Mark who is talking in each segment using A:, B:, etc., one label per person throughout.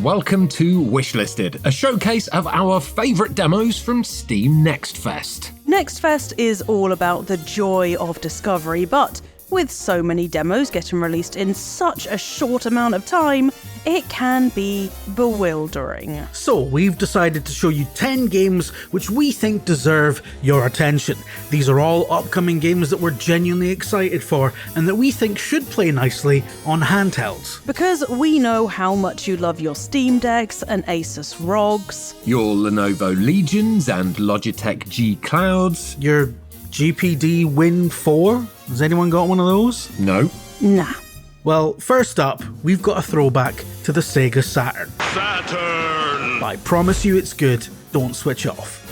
A: welcome to Wishlisted, a showcase of our favourite demos from Steam NextFest.
B: NextFest is all about the joy of discovery, but with so many demos getting released in such a short amount of time, it can be bewildering.
C: So we've decided to show you 10 games which we think deserve your attention. These are all upcoming games that we're genuinely excited for and that we think should play nicely on handhelds.
B: Because we know how much you love your Steam Decks and Asus ROGs,
A: Your Lenovo Legions and Logitech G Clouds.
C: Your GPD Win 4? Has anyone got one of those?
A: No.
B: nah.
C: Well, first up, we've got a throwback to the Sega Saturn. I promise you it's good, don't switch off.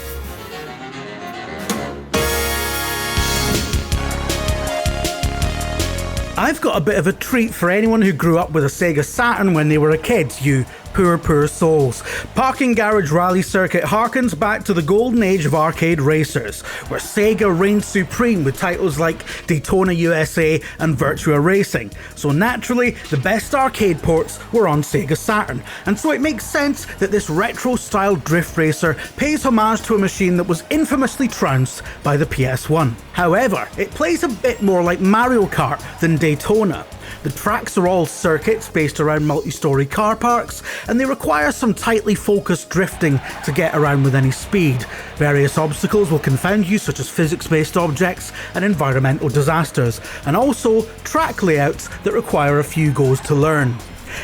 C: I've got a bit of a treat for anyone who grew up with a Sega Saturn when they were a kid, you poor souls. Parking Garage Rally Circuit harkens back to the golden age of arcade racers, where Sega reigned supreme with titles like Daytona USA and Virtua Racing. So naturally, the best arcade ports were on Sega Saturn, and so it makes sense that this retro-style drift racer pays homage to a machine that was infamously trounced by the PS1. However, it plays a bit more like Mario Kart than Daytona. The tracks are all circuits based around multi-storey car parks, and they require some tightly focused drifting to get around with any speed. Various obstacles will confound you, such as physics-based objects and environmental disasters, and also track layouts that require a few goes to learn.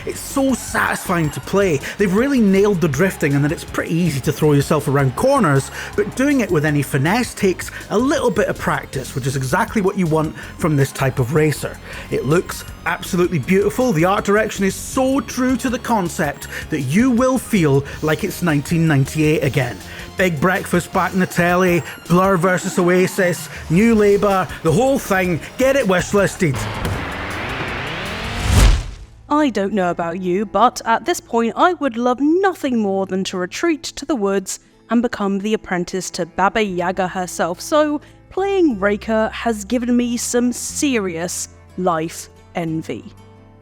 C: It's so satisfying to play. They've really nailed the drifting and that it's pretty easy to throw yourself around corners, but doing it with any finesse takes a little bit of practice, which is exactly what you want from this type of racer. It looks absolutely beautiful. The art direction is so true to the concept that you will feel like it's 1998 again. Big Breakfast back in the telly, Blur vs Oasis, New Labour, the whole thing. Get it wishlisted.
B: I don't know about you, but at this point I would love nothing more than to retreat to the woods and become the apprentice to Baba Yaga herself, so playing Reka has given me some serious life envy.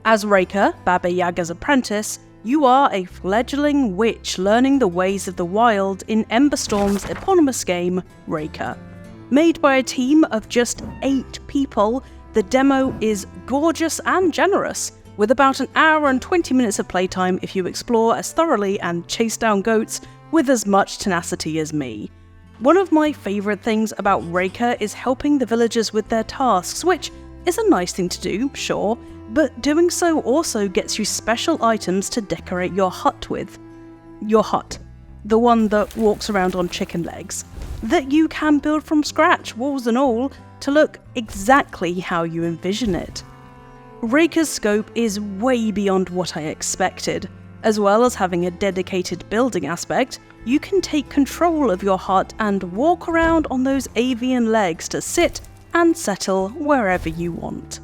B: As Reka, Baba Yaga's apprentice, you are a fledgling witch learning the ways of the wild in Emberstorm's eponymous game, Reka. Made by a team of just 8 people, the demo is gorgeous and generous, with about an hour and 20 minutes of playtime if you explore as thoroughly and chase down goats with as much tenacity as me. One of my favourite things about Reka is helping the villagers with their tasks, which is a nice thing to do, sure, but doing so also gets you special items to decorate your hut with. Your hut. The one that walks around on chicken legs. That you can build from scratch, walls and all, to look exactly how you envision it. Reka's scope is way beyond what I expected. As well as having a dedicated building aspect, you can take control of your hut and walk around on those avian legs to sit and settle wherever you want.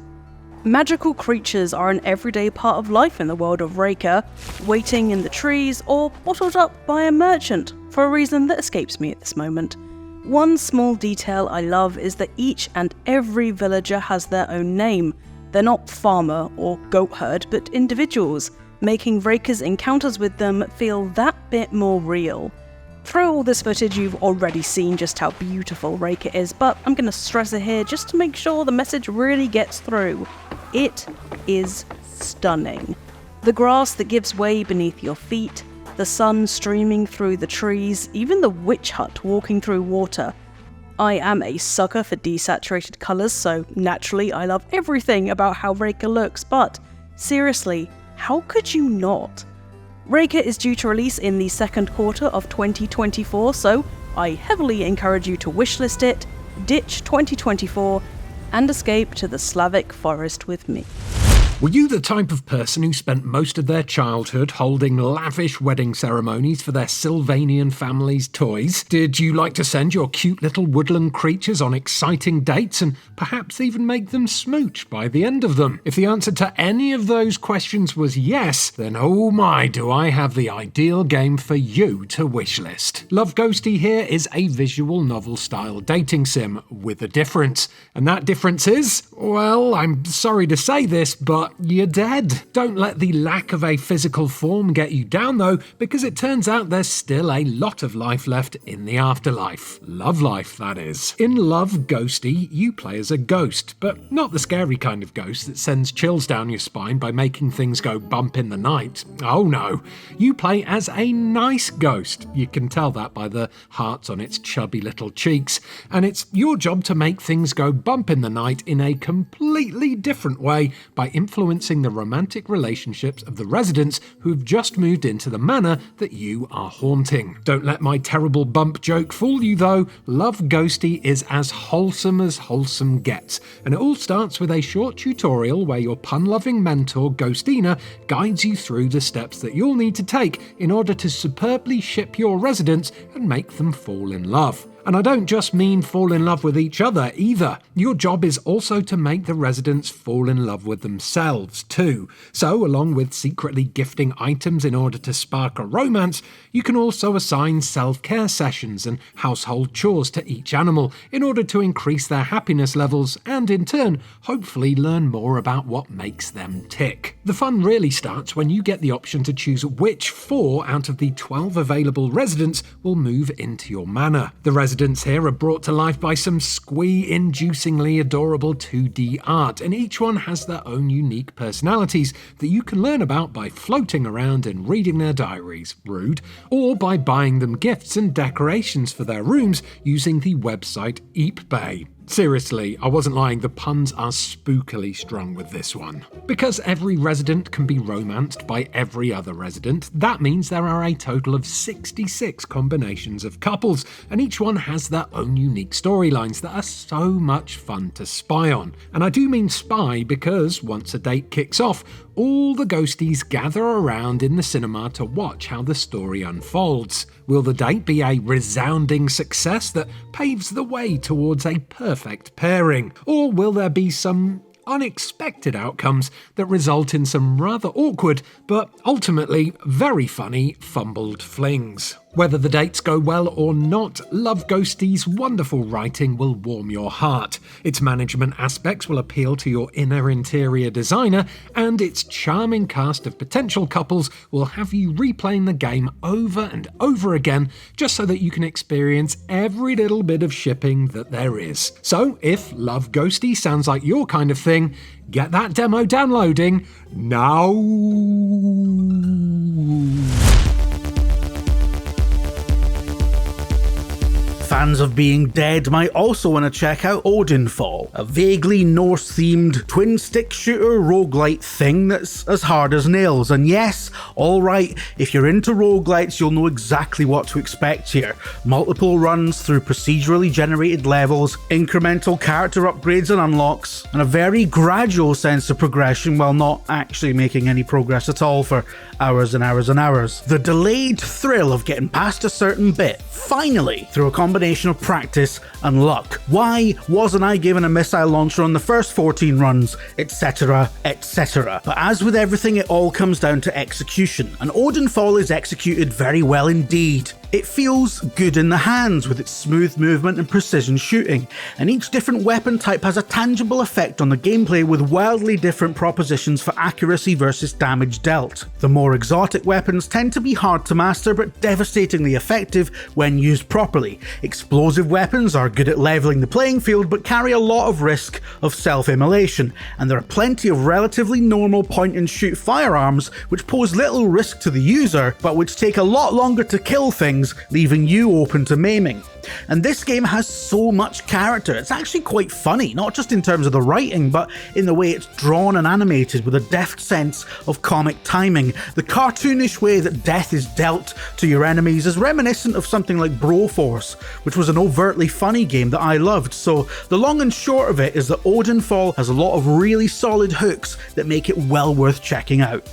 B: Magical creatures are an everyday part of life in the world of Reka, waiting in the trees or bottled up by a merchant for a reason that escapes me at this moment. One small detail I love is that each and every villager has their own name. They're not farmer or goat herd, but individuals, making Reka's encounters with them feel that bit more real. Through all this footage, you've already seen just how beautiful Reka is, but I'm going to stress it here just to make sure the message really gets through. It is stunning. The grass that gives way beneath your feet, the sun streaming through the trees, even the witch hut walking through water. I am a sucker for desaturated colours, so naturally I love everything about how Reka looks, but seriously, how could you not? Reka is due to release in the second quarter of 2024, so I heavily encourage you to wishlist it, ditch 2024, and escape to the Slavic forest with me.
A: Were you the type of person who spent most of their childhood holding lavish wedding ceremonies for their Sylvanian family's toys? Did you like to send your cute little woodland creatures on exciting dates and perhaps even make them smooch by the end of them? If the answer to any of those questions was yes, then oh my, do I have the ideal game for you to wishlist. Love Ghostie here is a visual novel-style dating sim with a difference. And that difference is, well, I'm sorry to say this, but but you're dead. Don't let the lack of a physical form get you down though, because it turns out there's still a lot of life left in the afterlife. Love life, that is. In Love Ghostie, you play as a ghost, but not the scary kind of ghost that sends chills down your spine by making things go bump in the night. Oh no, you play as a nice ghost. You can tell that by the hearts on its chubby little cheeks, and it's your job to make things go bump in the night in a completely different way by influencing the romantic relationships of the residents who've just moved into the manor that you are haunting. Don't let my terrible bump joke fool you though. Love Ghostie is as wholesome gets, and it all starts with a short tutorial where your pun-loving mentor Ghostina guides you through the steps that you'll need to take in order to superbly ship your residents and make them fall in love. And I don't just mean fall in love with each other either. Your job is also to make the residents fall in love with themselves too. So, along with secretly gifting items in order to spark a romance, you can also assign self-care sessions and household chores to each animal in order to increase their happiness levels and, in turn, hopefully learn more about what makes them tick. The fun really starts when you get the option to choose which 4 out of the 12 available residents will move into your manor. The residents here are brought to life by some squee-inducingly adorable 2D art, and each one has their own unique personalities that you can learn about by floating around and reading their diaries, rude, or by buying them gifts and decorations for their rooms using the website eepbay. Seriously, I wasn't lying, the puns are spookily strong with this one. Because every resident can be romanced by every other resident, that means there are a total of 66 combinations of couples, and each one has their own unique storylines that are so much fun to spy on. And I do mean spy because once a date kicks off, all the ghosties gather around in the cinema to watch how the story unfolds. Will the date be a resounding success that paves the way towards a perfect pairing? Or will there be some unexpected outcomes that result in some rather awkward, but ultimately very funny fumbled flings? Whether the dates go well or not, Love Ghostie's wonderful writing will warm your heart. Its management aspects will appeal to your inner interior designer, and its charming cast of potential couples will have you replaying the game over and over again, just so that you can experience every little bit of shipping that there is. So, if Love Ghostie sounds like your kind of thing, get that demo downloading now.
C: Fans of being dead might also want to check out Odinfall, a vaguely Norse-themed twin-stick shooter roguelite thing that's as hard as nails. And yes, alright, if you're into roguelites, you'll know exactly what to expect here. Multiple runs through procedurally generated levels, incremental character upgrades and unlocks, and a very gradual sense of progression while not actually making any progress at all for hours and hours and hours. The delayed thrill of getting past a certain bit, finally, through a combination of practice and luck. Why wasn't I given a missile launcher on the first 14 runs, etc, etc. But as with everything, it all comes down to execution, and Odinfall is executed very well indeed. It feels good in the hands with its smooth movement and precision shooting, and each different weapon type has a tangible effect on the gameplay with wildly different propositions for accuracy versus damage dealt. The more exotic weapons tend to be hard to master but devastatingly effective when used properly. Explosive weapons are good at leveling the playing field but carry a lot of risk of self-immolation, and there are plenty of relatively normal point-and-shoot firearms which pose little risk to the user but which take a lot longer to kill things, leaving you open to maiming. And this game has so much character. It's actually quite funny, not just in terms of the writing, but in the way it's drawn and animated with a deft sense of comic timing. The cartoonish way that death is dealt to your enemies is reminiscent of something like Broforce, which was an overtly funny game that I loved. So the long and short of it is that Odinfall has a lot of really solid hooks that make it well worth checking out.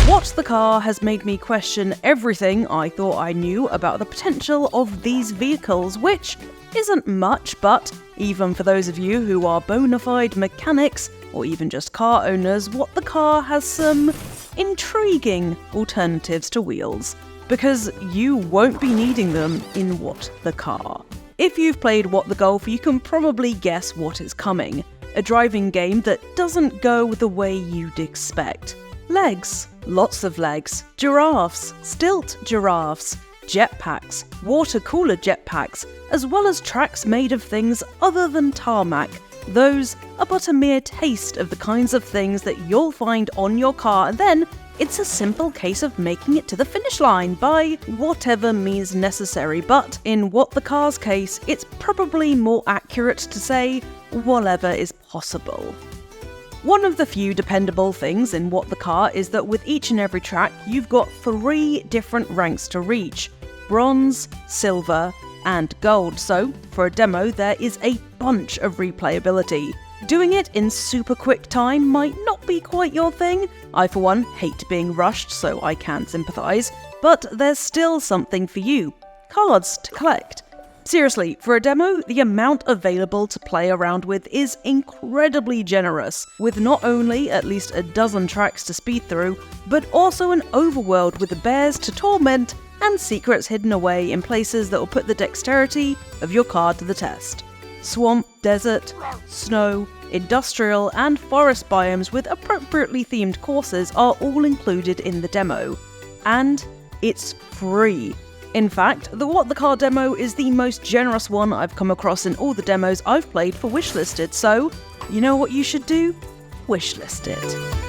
B: What's the Car has made me question everything I thought I knew about the potential of these vehicles, which isn't much, but even for those of you who are bona fide mechanics or even just car owners, What the Car has some intriguing alternatives to wheels, because you won't be needing them in What the Car. If you've played What the Golf, you can probably guess what is coming. a driving game that doesn't go the way you'd expect. Legs. Lots of legs. Giraffes. Stilt giraffes. Jetpacks. Water cooler jetpacks. As well as tracks made of things other than tarmac. Those are but a mere taste of the kinds of things that you'll find on your car, and then it's a simple case of making it to the finish line by whatever means necessary, but in What the Car's case, it's probably more accurate to say whatever is possible. One of the few dependable things in What the Car is that with each and every track, you've got 3 different ranks to reach: bronze, silver, and gold, so for a demo there is a bunch of replayability. Doing it in super quick time might not be quite your thing. I for one hate being rushed, so I can sympathise, but there's still something for you: cards to collect. Seriously, for a demo, the amount available to play around with is incredibly generous, with not only at least a dozen tracks to speed through, but also an overworld with bears to torment and secrets hidden away in places that will put the dexterity of your card to the test. Swamp, desert, snow, industrial and forest biomes with appropriately themed courses are all included in the demo. And it's free. In fact, the What the Car demo is the most generous one I've come across in all the demos I've played for Wishlisted, so you know what you should do? Wishlist it.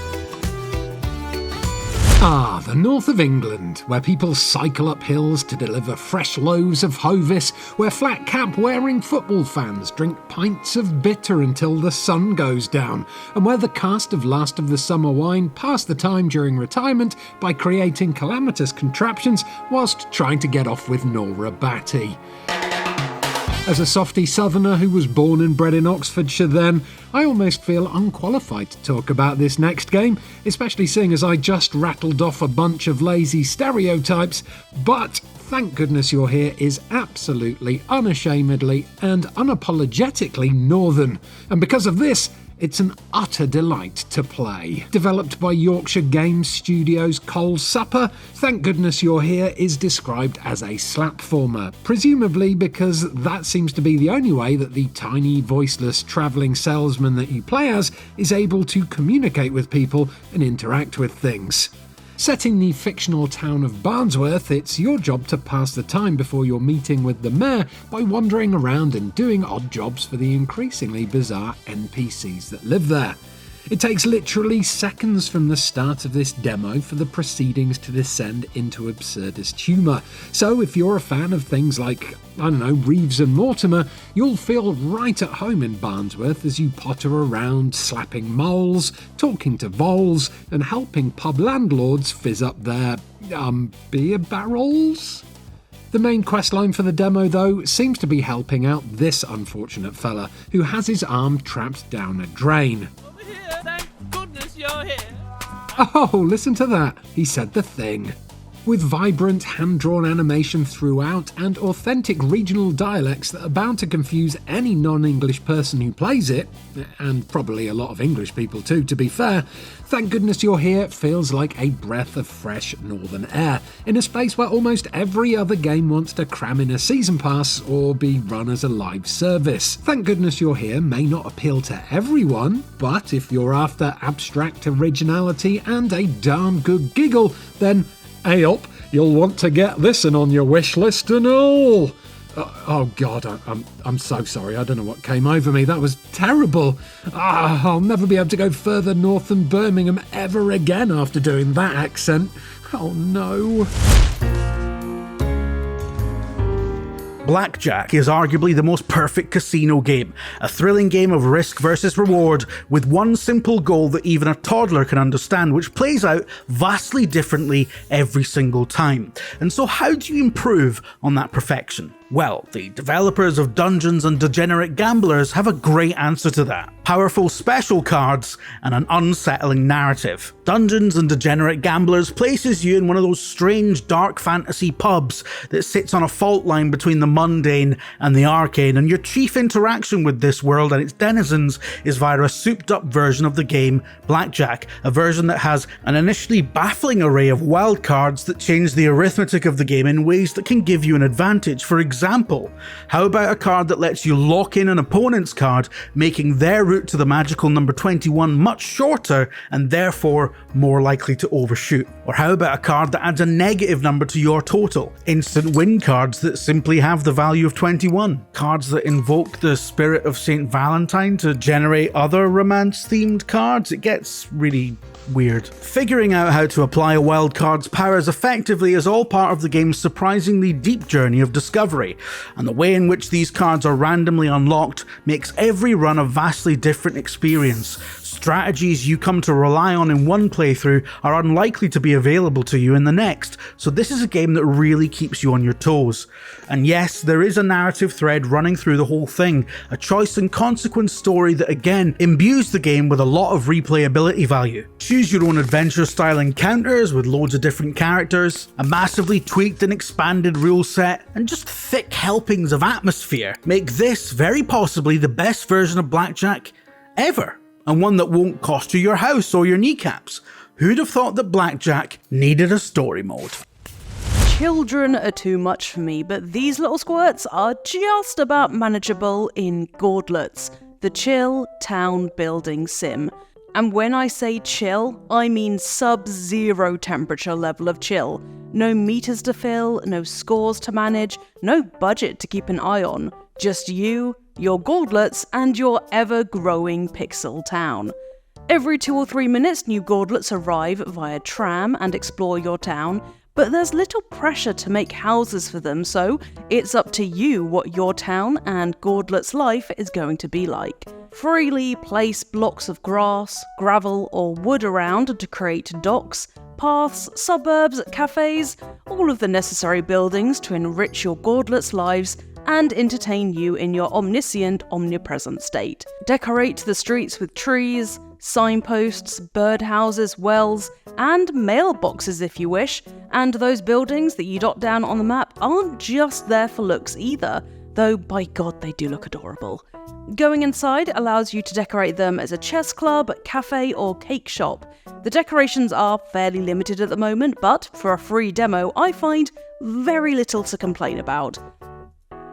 A: Ah, the north of England, where people cycle up hills to deliver fresh loaves of Hovis, where flat cap wearing football fans drink pints of bitter until the sun goes down, and where the cast of Last of the Summer Wine pass the time during retirement by creating calamitous contraptions whilst trying to get off with Nora Batty. As a softy southerner who was born and bred in Oxfordshire then, I almost feel unqualified to talk about this next game, especially seeing as I just rattled off a bunch of lazy stereotypes, but Thank Goodness You're Here is absolutely, unashamedly and unapologetically northern, and because of this, it's an utter delight to play. Developed by Yorkshire Games Studios' Coal Supper, Thank Goodness You're Here is described as a slapformer, presumably because that seems to be the only way that the tiny, voiceless travelling salesman that you play as is able to communicate with people and interact with things. Set in the fictional town of Barnsworth, it's your job to pass the time before your meeting with the mayor by wandering around and doing odd jobs for the increasingly bizarre NPCs that live there. It takes literally seconds from the start of this demo for the proceedings to descend into absurdist humour. So if you're a fan of things like, Reeves and Mortimer, you'll feel right at home in Barnsworth as you potter around slapping moles, talking to voles, and helping pub landlords fizz up their, beer barrels? The main questline for the demo, though, seems to be helping out this unfortunate fella who has his arm trapped down a drain.
D: Thank goodness you're here.
A: Oh, listen to that. He said the thing. With vibrant hand-drawn animation throughout and authentic regional dialects that are bound to confuse any non-English person who plays it, and probably a lot of English people too, to be fair, Thank Goodness You're Here feels like a breath of fresh northern air, in a space where almost every other game wants to cram in a season pass or be run as a live service. Thank Goodness You're Here may not appeal to everyone, but if you're after abstract originality and a darn good giggle, then hey up, you'll want to get this in on your wish list and all. Oh God, I'm so sorry. I don't know what came over me. That was terrible. I'll never be able to go further north than Birmingham ever again after doing that accent. Oh no.
C: Blackjack is arguably the most perfect casino game, a thrilling game of risk versus reward with one simple goal that even a toddler can understand, which plays out vastly differently every single time. And so how do you improve on that perfection? Well, the developers of Dungeons and Degenerate Gamblers have a great answer to that. Powerful special cards and an unsettling narrative. Dungeons and Degenerate Gamblers places you in one of those strange dark fantasy pubs that sits on a fault line between the mundane and the arcane, and your chief interaction with this world and its denizens is via a souped up version of the game Blackjack, a version that has an initially baffling array of wild cards that change the arithmetic of the game in ways that can give you an advantage. For example, example, how about a card that lets you lock in an opponent's card, making their route to the magical number 21 much shorter and therefore more likely to overshoot? Or how about a card that adds a negative number to your total? Instant win cards that simply have the value of 21. Cards that invoke the spirit of St. Valentine to generate other romance-themed cards. It gets really weird. Figuring out how to apply a wild card's powers effectively is all part of the game's surprisingly deep journey of discovery, and the way in which these cards are randomly unlocked makes every run a vastly different experience. Strategies you come to rely on in one playthrough are unlikely to be available to you in the next, so this is a game that really keeps you on your toes. And yes, there is a narrative thread running through the whole thing, a choice and consequence story that again imbues the game with a lot of replayability value. Choose your own adventure style encounters with loads of different characters, a massively tweaked and expanded rule set, and just thick helpings of atmosphere make this very possibly the best version of Blackjack ever. And one that won't cost you your house or your kneecaps. Who'd have thought that Blackjack needed a story mode?
B: Children are too much for me, but these little squirts are just about manageable in Gourdlets, the chill town building sim. And when I say chill, I mean sub-zero temperature level of chill. No meters to fill, no scores to manage, no budget to keep an eye on. Just you, your Gourdlets, and your ever-growing pixel town. Every 2 or 3 minutes, new Gourdlets arrive via tram and explore your town, but there's little pressure to make houses for them, so it's up to you what your town and Gourdlet's life is going to be like. Freely place blocks of grass, gravel, or wood around to create docks, paths, suburbs, cafes, all of the necessary buildings to enrich your Gourdlet's lives and entertain you in your omniscient, omnipresent state. Decorate the streets with trees, signposts, birdhouses, wells, and mailboxes if you wish, and those buildings that you dot down on the map aren't just there for looks either, though by God they do look adorable. Going inside allows you to decorate them as a chess club, cafe, or cake shop. The decorations are fairly limited at the moment, but for a free demo I find very little to complain about.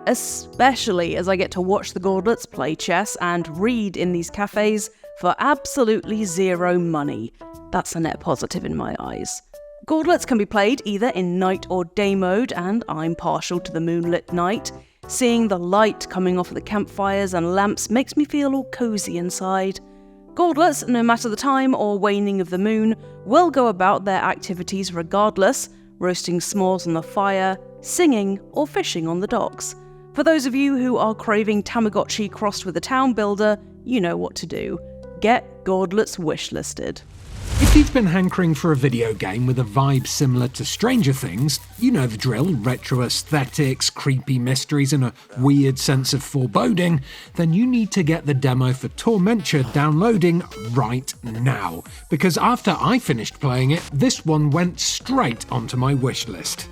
B: Especially as I get to watch the Gourdlets play chess and read in these cafes for absolutely zero money. That's a net positive in my eyes. Gourdlets can be played either in night or day mode, and I'm partial to the moonlit night. Seeing the light coming off of the campfires and lamps makes me feel all cozy inside. Gourdlets, no matter the time or waning of the moon, will go about their activities regardless, roasting s'mores on the fire, singing, or fishing on the docks. For those of you who are craving Tamagotchi crossed with a town builder, you know what to do. Get Gourdlets Wishlisted.
A: If you've been hankering for a video game with a vibe similar to Stranger Things, you know the drill, retro aesthetics, creepy mysteries and a weird sense of foreboding, then you need to get the demo for Tormenture downloading right now. Because after I finished playing it, this one went straight onto my wishlist.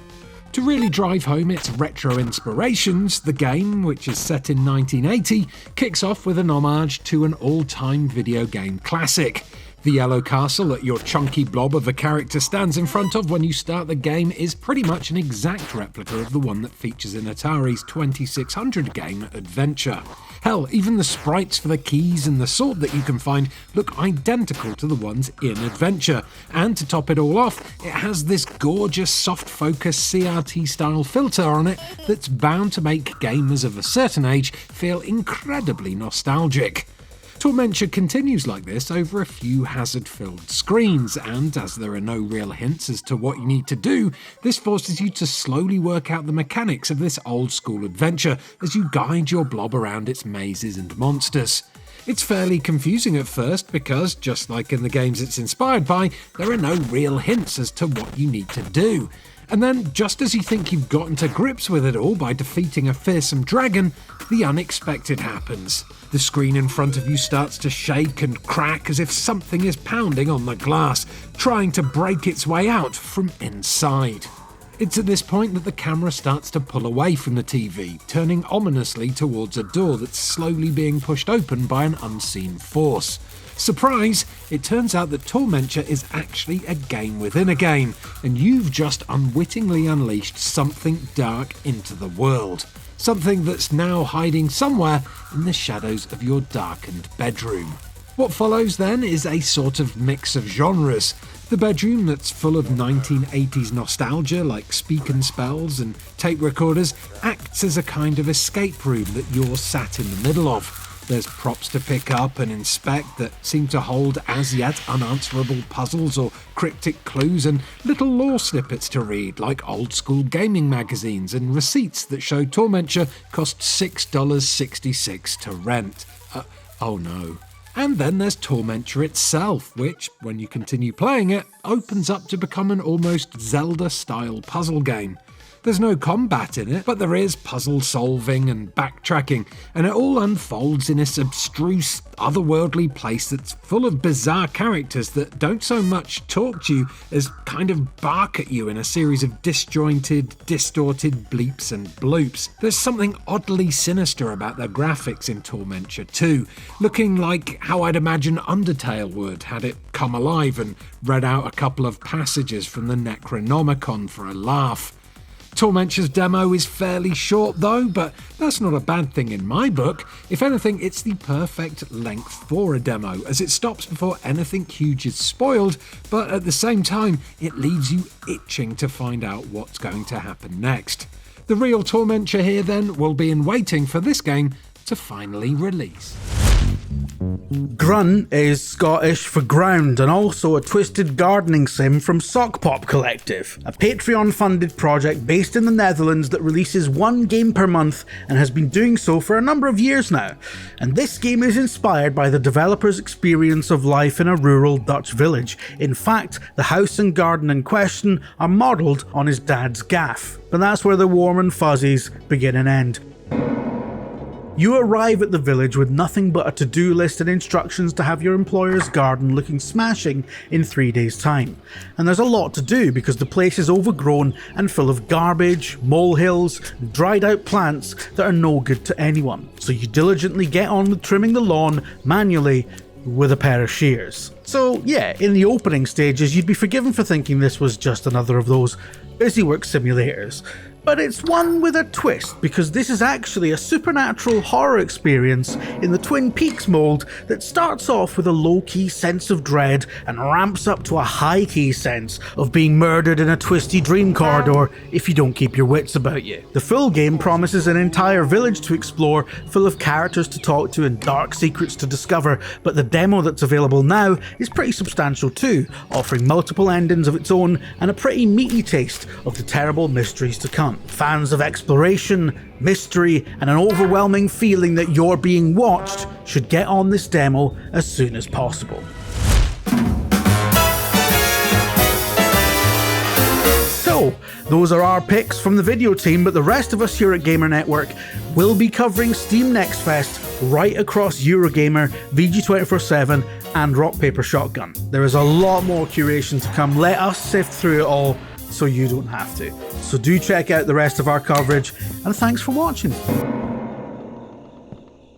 A: To really drive home its retro inspirations, the game, which is set in 1980, kicks off with an homage to an all-time video game classic. The yellow castle that your chunky blob of a character stands in front of when you start the game is pretty much an exact replica of the one that features in Atari's 2600 game Adventure. Hell, even the sprites for the keys and the sword that you can find look identical to the ones in Adventure. And to top it all off, it has this gorgeous soft focus CRT style filter on it that's bound to make gamers of a certain age feel incredibly nostalgic. Tormenture continues like this over a few hazard-filled screens, and as there are no real hints as to what you need to do, this forces you to slowly work out the mechanics of this old-school adventure as you guide your blob around its mazes and monsters. It's fairly confusing at first because, just like in the games it's inspired by, there are no real hints as to what you need to do. And then, just as you think you've gotten to grips with it all by defeating a fearsome dragon, the unexpected happens. The screen in front of you starts to shake and crack as if something is pounding on the glass, trying to break its way out from inside. It's at this point that the camera starts to pull away from the TV, turning ominously towards a door that's slowly being pushed open by an unseen force. Surprise! It turns out that Tormenture is actually a game within a game, and you've just unwittingly unleashed something dark into the world. something that's now hiding somewhere in the shadows of your darkened bedroom. What follows then is a sort of mix of genres. The bedroom that's full of 1980s nostalgia like speak and spells and tape recorders acts as a kind of escape room that you're sat in the middle of. There's props to pick up and inspect that seem to hold as yet unanswerable puzzles or cryptic clues, and little lore snippets to read like old school gaming magazines and receipts that show Tormenture cost $6.66 to rent. Oh no. And then there's Tormenture itself, which, when you continue playing it, opens up to become an almost Zelda-style puzzle game. There's no combat in it, but there is puzzle solving and backtracking, and it all unfolds in this abstruse, otherworldly place that's full of bizarre characters that don't so much talk to you as kind of bark at you in a series of disjointed, distorted bleeps and bloops. There's something oddly sinister about the graphics in Tormenture too, looking like how I'd imagine Undertale would had it come alive and read out a couple of passages from the Necronomicon for a laugh. Tormenture's demo is fairly short though, but that's not a bad thing in my book. If anything, it's the perfect length for a demo, as it stops before anything huge is spoiled, but at the same time, it leaves you itching to find out what's going to happen next. The real Tormenture here then will be in waiting for this game to finally release.
C: Grunn is Scottish for ground and also a twisted gardening sim from Sock Pop Collective, a Patreon-funded project based in the Netherlands that releases one game per month and has been doing so for a number of years now. And this game is inspired by the developer's experience of life in a rural Dutch village. In fact, the house and garden in question are modelled on his dad's gaff. But that's where the warm and fuzzies begin and end. You arrive at the village with nothing but a to-do list and instructions to have your employer's garden looking smashing in 3 days' time. And there's a lot to do because the place is overgrown and full of garbage, molehills, and dried out plants that are no good to anyone. So you diligently get on with trimming the lawn manually with a pair of shears. So yeah, in the opening stages you'd be forgiven for thinking this was just another of those busywork simulators. But it's one with a twist, because this is actually a supernatural horror experience in the Twin Peaks mold that starts off with a low-key sense of dread and ramps up to a high-key sense of being murdered in a twisty dream corridor if you don't keep your wits about you. The full game promises an entire village to explore, full of characters to talk to and dark secrets to discover, but the demo that's available now is pretty substantial too, offering multiple endings of its own and a pretty meaty taste of the terrible mysteries to come. Fans of exploration, mystery, and an overwhelming feeling that you're being watched should get on this demo as soon as possible. So, those are our picks from the video team, but the rest of us here at Gamer Network will be covering Steam Next Fest right across Eurogamer, VG247, and Rock Paper Shotgun. There is a lot more curation to come. Let us sift through it all so you don't have to. So do check out the rest of our coverage, and thanks for watching.